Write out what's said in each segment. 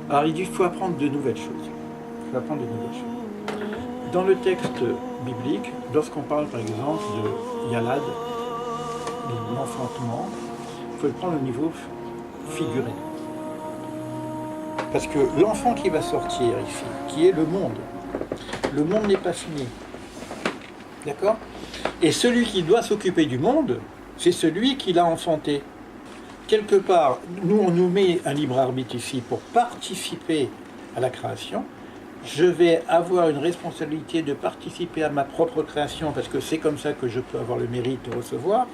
Alors il faut apprendre de nouvelles choses. Il faut apprendre de nouvelles choses. Dans le texte biblique, lorsqu'on parle par exemple de Yalad, de l'enfantement, il faut le prendre au niveau figuré. Parce que l'enfant qui va sortir ici, qui est le monde n'est pas fini. D'accord? Et celui qui doit s'occuper du monde, c'est celui qui l'a enfanté. Quelque part, nous, on nous met un libre arbitre ici pour participer à la création. Je vais avoir une responsabilité de participer à ma propre création parce que c'est comme ça que je peux avoir le mérite de recevoir,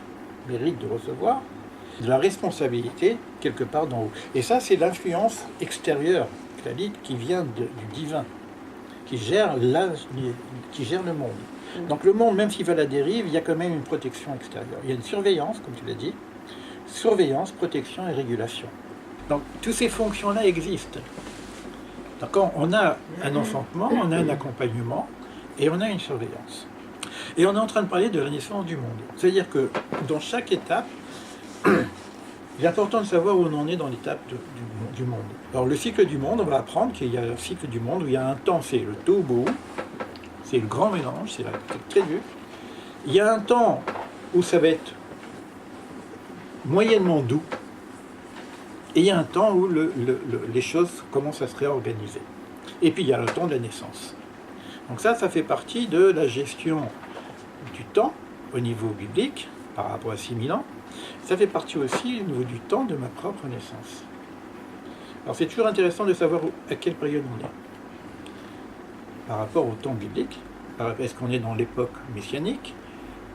de la responsabilité quelque part d'en haut. Et ça, c'est l'influence extérieure, qui vient du divin, qui gère le monde. Donc le monde, même s'il va à la dérive, il y a quand même une protection extérieure. Il y a une surveillance, comme tu l'as dit, surveillance, protection et régulation. Donc toutes ces fonctions-là existent. Donc on a un enfantement, on a un accompagnement et on a une surveillance. Et on est en train de parler de la naissance du monde. C'est-à-dire que dans chaque étape, il est important de savoir où on en est dans l'étape du monde. Alors le cycle du monde, on va apprendre qu'il y a un cycle du monde où il y a un temps, c'est le tohu, c'est le grand mélange, c'est très dur. Il y a un temps où ça va être moyennement doux, et il y a un temps où les choses commencent à se réorganiser. Et puis il y a le temps de la naissance. Donc ça fait partie de la gestion du temps au niveau biblique, par rapport à 6000 ans. Ça fait partie aussi au niveau du temps de ma propre naissance. Alors c'est toujours intéressant de savoir à quelle période on est. Par rapport au temps biblique, est-ce qu'on est dans l'époque messianique?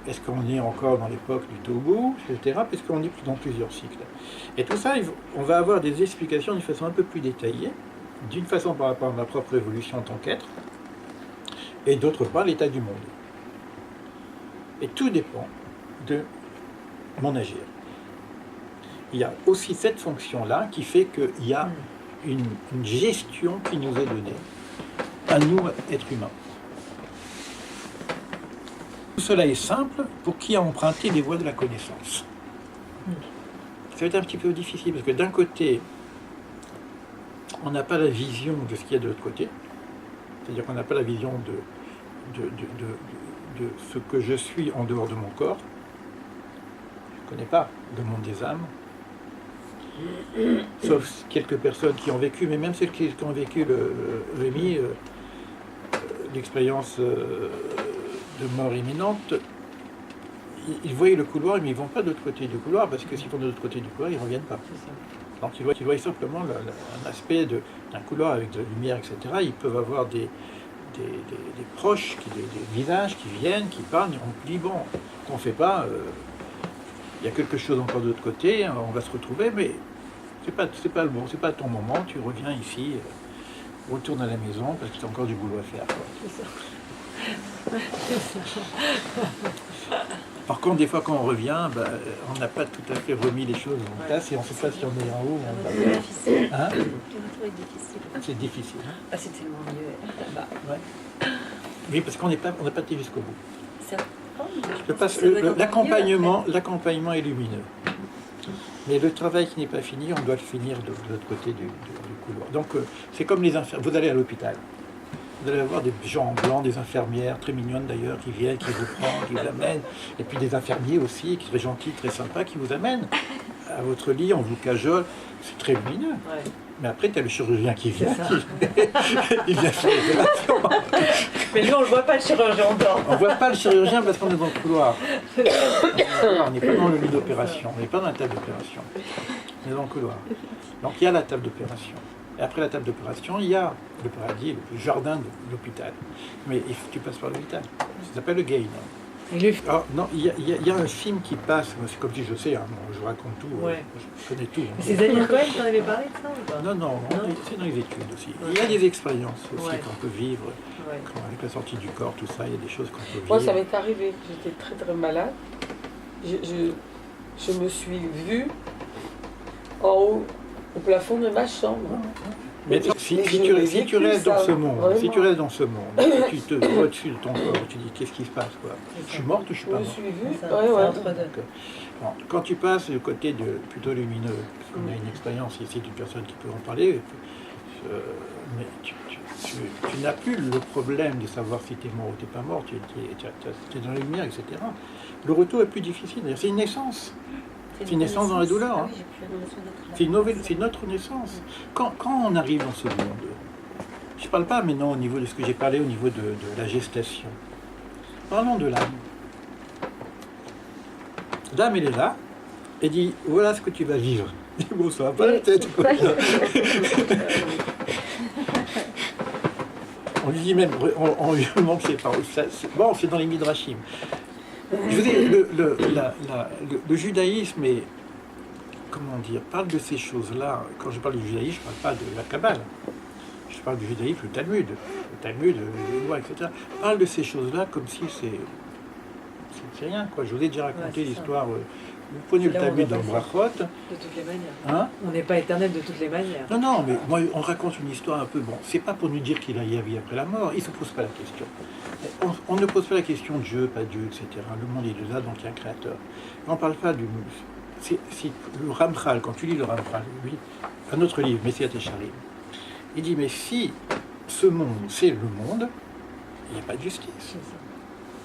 Est-ce qu'on est encore dans l'époque du tohu, etc. Parce qu'on est dans plusieurs cycles. Et tout ça, on va avoir des explications d'une façon un peu plus détaillée, d'une façon par rapport à ma propre évolution en tant qu'être, et d'autre part l'état du monde. Et tout dépend de mon agir. Il y a aussi cette fonction-là qui fait qu'il y a une gestion qui nous est donnée, à nous, êtres humains. Tout cela est simple pour qui a emprunté les voies de la connaissance. Ça va être un petit peu difficile parce que d'un côté, on n'a pas la vision de ce qu'il y a de l'autre côté, c'est-à-dire qu'on n'a pas la vision de ce que je suis en dehors de mon corps. Je ne connais pas le monde des âmes, sauf quelques personnes qui ont vécu, mais même celles qui ont vécu l'expérience de mort imminente, ils voyaient le couloir, mais ils ne vont pas de l'autre côté du couloir, parce que s'ils vont de l'autre côté du couloir, ils ne reviennent pas. Donc ils voient simplement un aspect d'un couloir avec de la lumière, etc. Ils peuvent avoir des proches, des visages qui viennent, qui parlent, on dit bon, qu'on ne fait pas, il y a quelque chose encore de l'autre côté, on va se retrouver, mais c'est pas le bon, c'est pas ton moment, tu reviens ici, retourne à la maison, parce que tu as encore du boulot à faire. Par contre, des fois quand on revient, on n'a pas tout à fait remis les choses en place et on ne sait pas si on est en haut ou en bas. C'est difficile. Hein? Difficile. C'est difficile. Hein? Ah, c'est tellement mieux là-bas. Ouais. Oui, parce qu'on n'a pas été jusqu'au bout. Ça... L'accompagnement est lumineux. Mais le travail qui n'est pas fini, on doit le finir de l'autre côté du couloir. Donc c'est comme les infirmières. Vous allez à l'hôpital. Vous allez avoir des gens en blanc, des infirmières, très mignonnes d'ailleurs, qui viennent, qui vous prennent, qui vous amènent. Et puis des infirmiers aussi, qui sont très gentils, très sympas, qui vous amènent à votre lit, on vous cajole. C'est très lumineux. Ouais. Mais après, tu as le chirurgien qui vient, il vient faire les opérations. Mais nous, on ne le voit pas, le chirurgien, on dort. On ne voit pas le chirurgien parce qu'on est dans le couloir. On n'est pas dans le lit d'opération, on n'est pas dans la table d'opération. On est dans le couloir. Donc il y a la table d'opération. Et après la table d'opération, il y a le paradis, le jardin de l'hôpital. Mais il faut que tu passes par l'hôpital. Ça s'appelle le Gehinnom. Alors, non, il y a un film qui passe, c'est comme si je sais, hein, je raconte tout, ouais. Je connais tout. C'est Daniel Cohen qui en avait parlé de ça ou pas? Non, c'est dans les études aussi. Il y a des expériences aussi qu'on peut vivre, avec la sortie du corps, tout ça, il y a des choses qu'on peut vivre. Moi, ça m'est arrivé, j'étais très très malade. Je me suis vue en haut, au plafond de ma chambre. Mais si tu restes dans ce monde, vraiment. Si tu restes dans ce monde, tu te vois au-dessus de ton corps, tu dis qu'est-ce qui se passe quoi? Je suis morte ou je suis pas morte? Je me suis vue, bon, quand tu passes du côté plutôt lumineux, parce qu'on a une expérience ici d'une personne qui peut en parler, mais tu n'as plus le problème de savoir si tu es mort ou tu n'es pas mort, tu es dans la lumière, etc. Le retour est plus difficile. C'est une naissance. C'est une naissance dans la douleur. Ah Hein. oui, j'ai plus la notion d'être là. C'est notre naissance. Quand on arrive dans ce monde, je ne parle pas maintenant au niveau de ce que j'ai parlé au niveau de la gestation. Parlons de l'âme. L'âme, elle est là, et dit, voilà ce que tu vas vivre. Bon, ça va pas la tête, quoi. On lui dit même, on lui demande ses paroles. Bon, c'est dans les Midrashim. Je vous dis, le judaïsme est, comment dire, parle de ces choses-là. Quand je parle du judaïsme, je ne parle pas de la Kabbale. Je parle du judaïsme, le Talmud, les lois, etc. Parle de ces choses-là comme si c'est rien, quoi. Je vous ai déjà raconté Ouais, c'est l'histoire. Vous prenez le Là, on Talmud doit dans passer. Brachot, De toutes les manières. hein. On n'est pas éternel de toutes les manières. Non, non, mais moi, on raconte une histoire un peu... Bon, c'est pas pour nous dire qu'il y a vie après la mort, il ne se pose pas la question. On ne pose pas la question de Dieu, pas Dieu, etc. Le monde est de là, donc il y a un créateur. On ne parle pas du... C'est le Ramchal, quand tu lis le Ramchal, lui, un autre livre, Messiah Tesharim, il dit, mais si ce monde, c'est le monde, il n'y a pas de justice.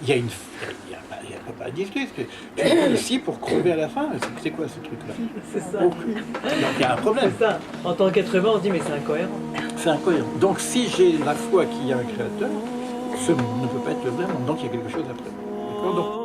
Il y a pas de justice. Tu es ici pour crever à la fin. C'est quoi ce truc-là? C'est ça. Donc il y a un problème. C'est ça. En tant qu'être humain, on se dit, mais c'est incohérent. C'est incohérent. Donc si j'ai la foi qu'il y a un créateur, ce monde ne peut pas être le vrai monde. Donc il y a quelque chose après. D'accord? Donc,